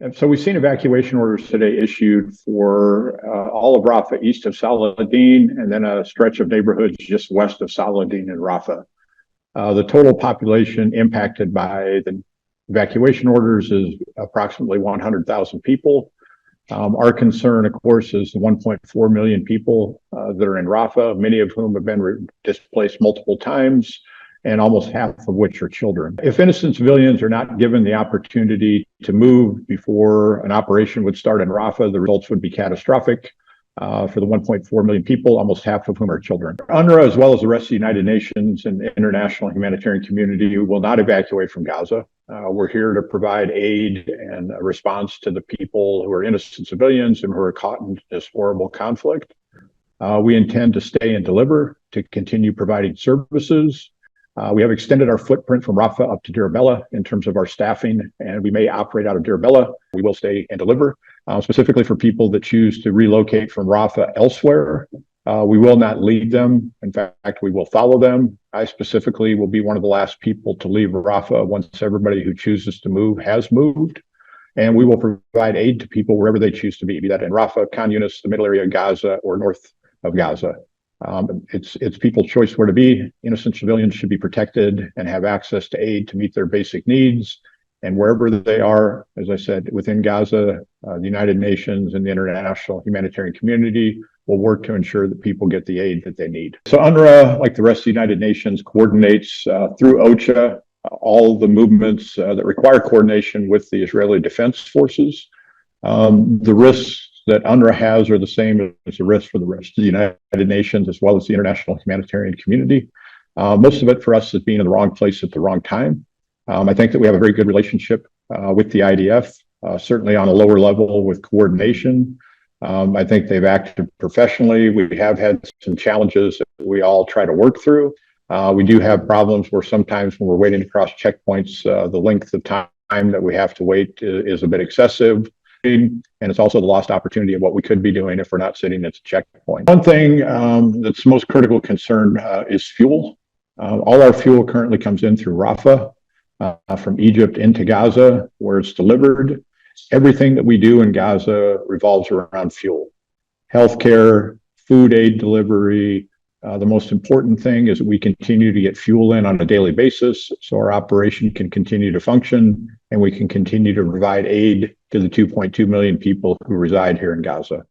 And so we've seen evacuation orders today issued for all of Rafah east of Saladin, and then a stretch of neighborhoods just west of Saladin and Rafah. The total population impacted by the evacuation orders is approximately 100,000 people. Our concern, of course, is the 1.4 million people that are in Rafah, many of whom have been displaced multiple times, and almost half of which are children. If innocent civilians are not given the opportunity to move before an operation would start in Rafah, the results would be catastrophic for the 1.4 million people, almost half of whom are children. UNRWA, as well as the rest of the United Nations and the international humanitarian community, will not evacuate from Gaza. We're here to provide aid and a response to the people who are innocent civilians and who are caught in this horrible conflict. We intend to stay and deliver, to continue providing services. We have extended our footprint from Rafah up to Deir Bella in terms of our staffing, and we may operate out of Deir Bella. We will stay and deliver, specifically for people that choose to relocate from Rafah elsewhere. We will not lead them. In fact, we will follow them. I specifically will be one of the last people to leave Rafah once everybody who chooses to move has moved. And we will provide aid to people wherever they choose to be that in Rafah, Khan Yunis, the middle area of Gaza, or north of Gaza. It's people's choice where to be. Innocent civilians should be protected and have access to aid to meet their basic needs. And wherever they are, as I said, within Gaza, the United Nations and the international humanitarian community will work to ensure that people get the aid that they need. So UNRWA, like the rest of the United Nations, coordinates through OCHA all the movements that require coordination with the Israeli Defense Forces. The risks that UNRWA has are the same as the risks for the rest of the United Nations, as well as the international humanitarian community. Most of it for us is being in the wrong place at the wrong time. I think that we have a very good relationship with the IDF, certainly on a lower level with coordination. I think they've acted professionally. We have had some challenges that we all try to work through. We do have problems where sometimes when we're waiting to cross checkpoints, the length of time that we have to wait is a bit excessive. And it's also the lost opportunity of what we could be doing if we're not sitting at a checkpoint. One thing that's most critical concern is fuel. All our fuel currently comes in through Rafah from Egypt into Gaza, where it's delivered. Everything that we do in Gaza revolves around fuel. Healthcare, food aid delivery. The most important thing is that we continue to get fuel in on a daily basis so our operation can continue to function and we can continue to provide aid to the 2.2 million people who reside here in Gaza.